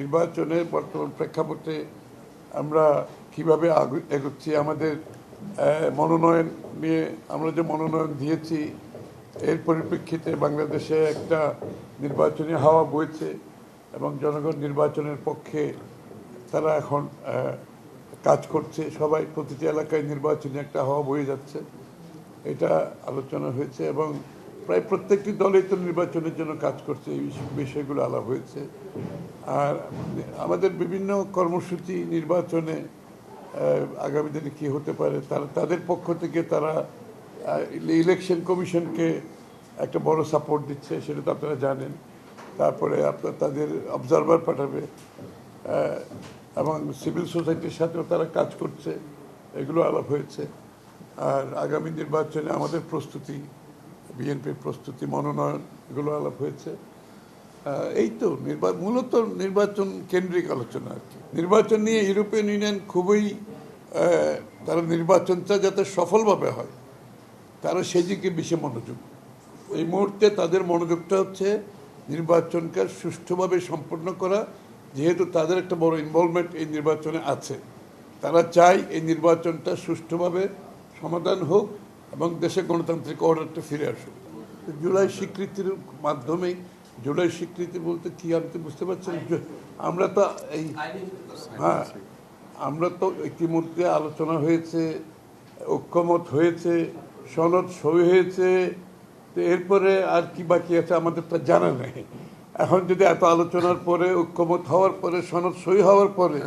নির্বাচনের বর্তমান প্রেক্ষাপটে আমরা কিভাবে এগোচ্ছি, আমাদের মনোনয়ন নিয়ে আমরা যে মনোনয়ন দিয়েছি এর পরিপ্রেক্ষিতে বাংলাদেশে একটা নির্বাচনী হাওয়া বইছে এবং জনগণ নির্বাচনের পক্ষে তারা এখন কাজ করছে। সবাই প্রতিটি এলাকায় নির্বাচনী একটা হাওয়া বয়ে যাচ্ছে, এটা আলোচনা হয়েছে এবং প্রায় প্রত্যেকটি দলই তো নির্বাচনের জন্য কাজ করছে, এই বিষয়গুলো আলাপ হয়েছে। আর আমাদের বিভিন্ন কর্মসূচি নির্বাচনে আগামী দিনে কী হতে পারে তাদের পক্ষ থেকে তারা ইলেকশন কমিশনকে একটা বড় সাপোর্ট দিচ্ছে, সেটা তো আপনারা জানেন। তারপরে আপনার তাদের অবজারভার পাঠাবে এবং সিভিল সোসাইটির সাথেও তারা কাজ করছে, এগুলো আলাপ হয়েছে। আর আগামী নির্বাচনে আমাদের প্রস্তুতি, বিএনপির প্রস্তুতি, মনোনয়ন, এগুলো আলাপ হয়েছে। এই তো মূলত নির্বাচন কেন্দ্রিক আলোচনা আর কি। নির্বাচন নিয়ে ইউরোপিয়ান ইউনিয়ন খুবই তারা নির্বাচনটা যাতে সফলভাবে হয় তারা সেদিকে বেশি মনোযোগ। এই মুহূর্তে তাদের মনোযোগটা হচ্ছে নির্বাচনকে সুষ্ঠুভাবে সম্পন্ন করা, যেহেতু তাদের একটা বড় ইনভলভমেন্ট এই নির্বাচনে আছে। তারা চায় এই নির্বাচনটা সুষ্ঠুভাবে সমাধান হোক এবং দেশে গণতান্ত্রিক অর্ডারটা ফিরে আসুক। জুলাই স্বীকৃতির মাধ্যমে, জুলাই স্বীকৃতি বলতে কি আমি তো বুঝতে পারছেন, আমরা তো এই আমরা তো ইতিমধ্যে আলোচনা হয়েছে, ঐক্যমত হয়েছে, সনদ সই হয়েছে, তো এরপরে আর কি বাকি আছে আমাদের তো জানা নেই। এখন যদি এত আলোচনার পরে, ঐক্যমত হওয়ার পরে, সনদ সই হওয়ার পরে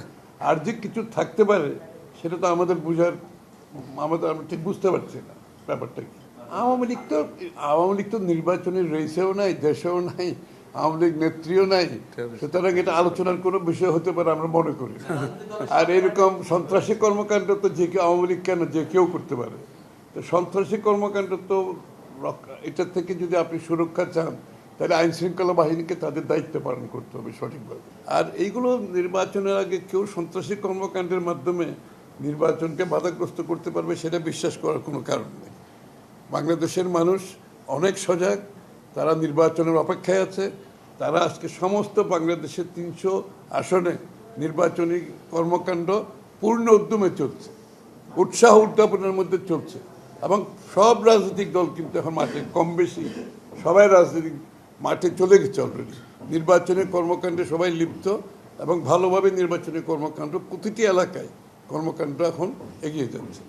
আর যে কিছু থাকতে পারে সেটা তো আমাদের বোঝার, আমরা ঠিক বুঝতে পারছি না ব্যাপারটা কি। আওয়ামী লীগ তো নির্বাচনের রেসেও নাই, দেশেও নাই, আওয়ামী লীগ নেত্রীও নাই, সুতরাং এটা আলোচনার কোনো বিষয় হতে পারে আমরা মনে করি। আর এরকম সন্ত্রাসী কর্মকাণ্ড তো যে কেউ, আওয়ামী লীগ কেন, যে কেউ করতে পারে। তো সন্ত্রাসী কর্মকাণ্ড তো এটার থেকে যদি আপনি সুরক্ষা চান তাহলে আইন শৃঙ্খলা বাহিনীকে তাদের দায়িত্ব পালন করতে হবে সঠিকভাবে। আর এইগুলো নির্বাচনের আগে কেউ সন্ত্রাসী কর্মকাণ্ডের মাধ্যমে নির্বাচনকে বাধাগ্রস্ত করতে পারবে সেটা বিশ্বাস করার কোনো কারণ নেই। বাংলাদেশের মানুষ অনেক সজাগ, তারা নির্বাচনের অপেক্ষায় আছে। তারা আজকে সমস্ত বাংলাদেশের 300 আসনে নির্বাচনী কর্মকাণ্ড পূর্ণ উদ্যমে চলছে, উৎসাহ উদ্যাপনের মধ্যে চলছে এবং সব রাজনৈতিক দল কিন্তু এখন মাঠে কম বেশি সবাই রাজনৈতিক মাঠে চলে গেছে অলরেডি। নির্বাচনের কর্মকাণ্ডে সবাই লিপ্ত এবং ভালোভাবে নির্বাচনী কর্মকাণ্ড প্রতিটি এলাকায় কর্মকাণ্ড এখন এগিয়ে যাচ্ছে।